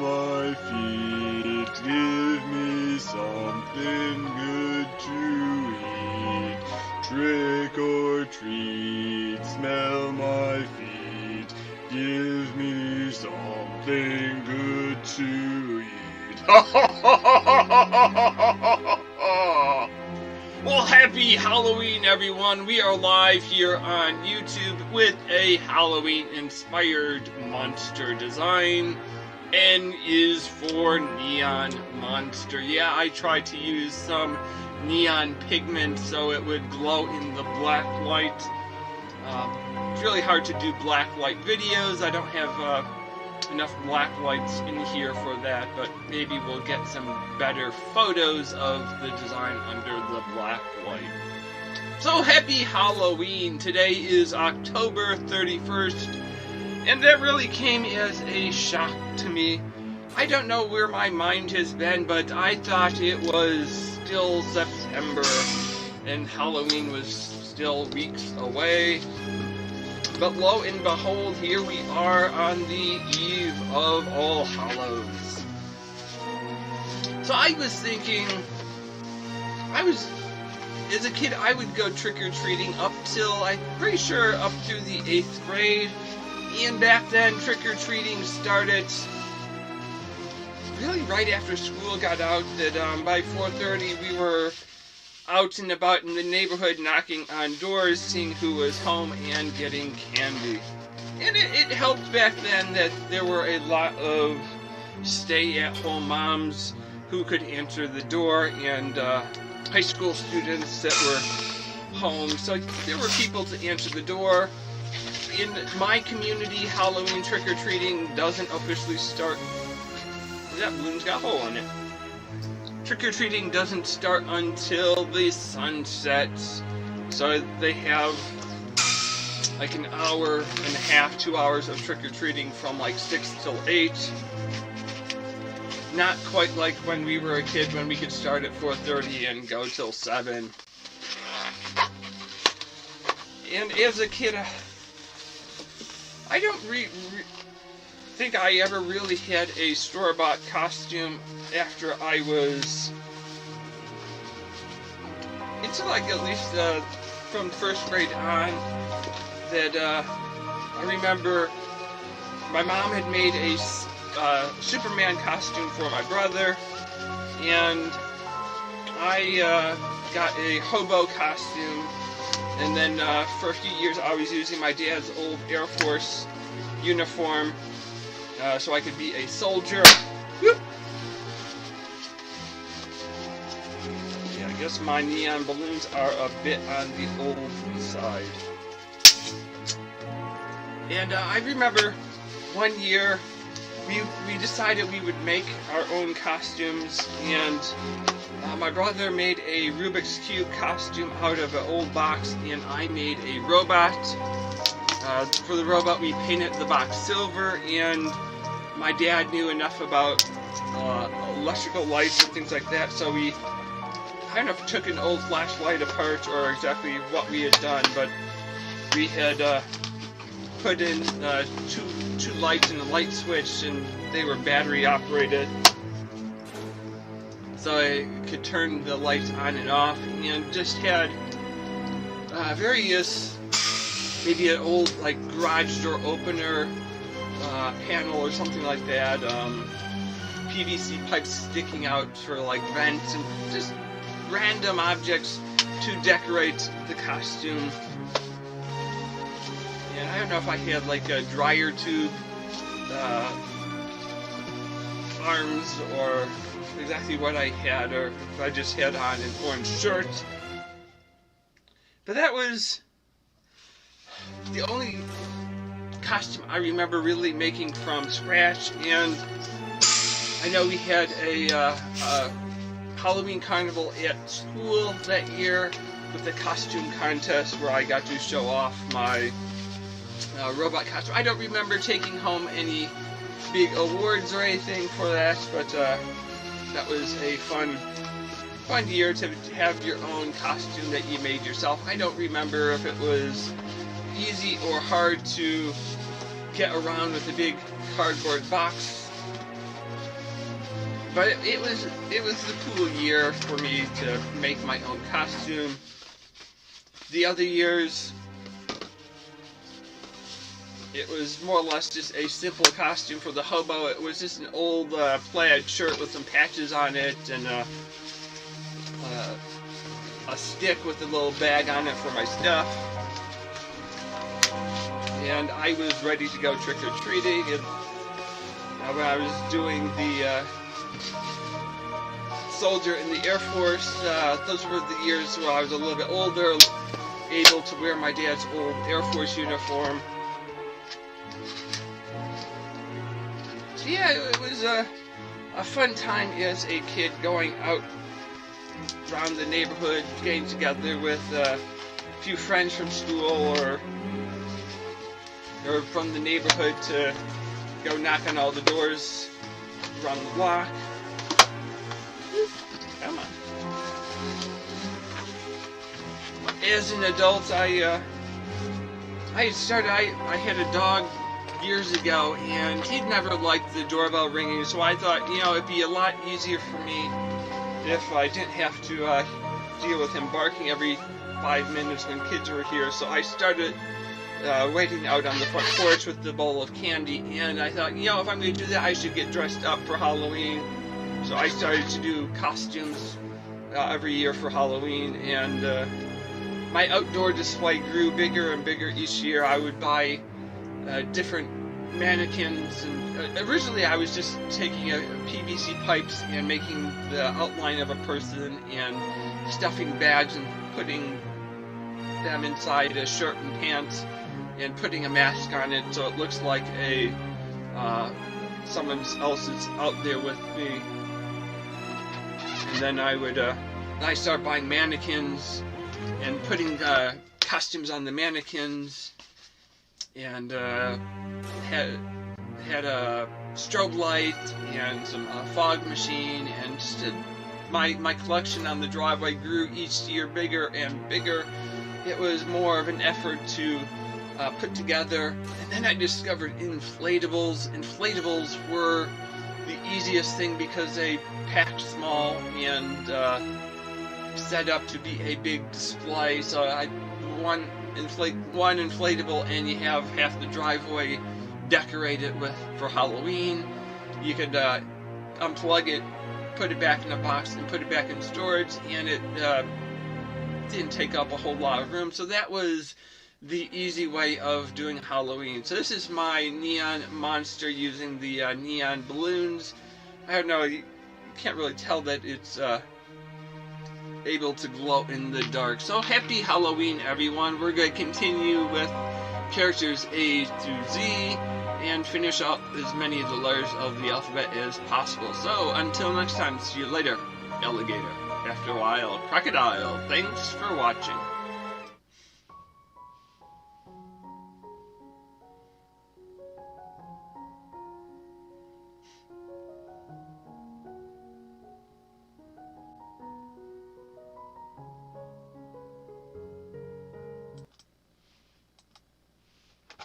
my feet, give me something good to eat. Trick or treat, smell my feet, give me something good to eat. Well, happy Halloween, everyone. We are live here on YouTube with a Halloween-inspired monster design. N is for Neon Monster. Yeah, I tried to use some neon pigment so it would glow in the black light. It's really hard to do black light videos. I don't have enough black lights in here for that, but maybe we'll get some better photos of the design under the black light. So happy Halloween! Today is October 31st, and that really came as a shock to me. I don't know where my mind has been, but I thought it was still September and Halloween was still weeks away. But lo and behold, here we are on the eve of All Hallows. So I was thinking, as a kid, I would go trick-or-treating up till, I'm pretty sure, up through the 8th grade. And back then, trick-or-treating started really right after school got out, that by 4:30 we were out and about in the neighborhood, knocking on doors, seeing who was home, and getting candy. And it helped back then that there were a lot of stay-at-home moms who could answer the door, and high school students that were home. So there were people to answer the door. In my community, Halloween trick-or-treating doesn't officially start. That balloon's got a hole in it. Trick-or-treating doesn't start until the sun sets, so they have like an hour and a half, 2 hours of trick-or-treating from like 6 till 8. Not quite like when we were a kid, when we could start at 4:30 and go till 7. And as a kid, I don't think I ever really had a store-bought costume after I was, until like at least from 1st grade on, that I remember my mom had made a Superman costume for my brother, and I got a hobo costume, and then for a few years I was using my dad's old Air Force uniform so I could be a soldier. Whoop. Yeah, I guess my neon balloons are a bit on the old side. And I remember one year we decided we would make our own costumes, and my brother made a Rubik's Cube costume out of an old box, and I made a robot. For the robot, we painted the box silver, and my dad knew enough about electrical lights and things like that, so we kind of took an old flashlight apart, or exactly what we had done, but we had put in two lights and a light switch, and they were battery operated, so I could turn the lights on and off, and just had various, maybe an old like garage door opener panel or something like that, PVC pipes sticking out for like vents, and just random objects to decorate the costume. And I don't know if I had like a dryer tube arms, or exactly what I had, or if I just had on an orange shirt. But that was the only costume I remember really making from scratch. And I know we had a Halloween carnival at school that year with a costume contest where I got to show off my robot costume. I don't remember taking home any big awards or anything for that, but that was a fun year to have your own costume that you made yourself. I don't remember if it was easy or hard to get around with a big cardboard box But it was a cool year for me to make my own costume. The other years, it was more or less just a simple costume for the hobo. It was just an old plaid shirt with some patches on it and a stick with a little bag on it for my stuff. And I was ready to go trick-or-treating. And when I was doing the soldier in the Air Force, those were the years where I was a little bit older, able to wear my dad's old Air Force uniform. So yeah, it was a fun time as a kid, going out around the neighborhood, getting together with a few friends from school or from the neighborhood to go knock on all the doors around the block. Come on. As an adult, I had a dog years ago, and he'd never liked the doorbell ringing, so I thought, it'd be a lot easier for me if I didn't have to deal with him barking every 5 minutes when kids were here. So I started waiting out on the front porch with the bowl of candy, and I thought, if I'm going to do that, I should get dressed up for Halloween. So I started to do costumes every year for Halloween, and my outdoor display grew bigger and bigger each year. I would buy different mannequins, and originally I was just taking PVC pipes and making the outline of a person and stuffing bags and putting them inside a shirt and pants and putting a mask on it so it looks like someone else is out there with me. And then I started buying mannequins and putting costumes on the mannequins, and had a strobe light and some fog machine, and just my collection on the driveway grew each year bigger and bigger. It was more of an effort to put together, and then I discovered inflatables. Inflatables were the easiest thing because they packed small and set up to be a big display. So one inflatable, and you have half the driveway decorated for Halloween. You could unplug it, put it back in a box, and put it back in storage, and it didn't take up a whole lot of room. So that was the easy way of doing Halloween. So this is my neon monster using the neon balloons. I don't know, you can't really tell that it's able to glow in the dark. So happy Halloween, everyone. We're going to continue with characters A through Z and finish up as many of the letters of the alphabet as possible. So until next time, see you later, alligator. After a while, crocodile. Thanks for watching.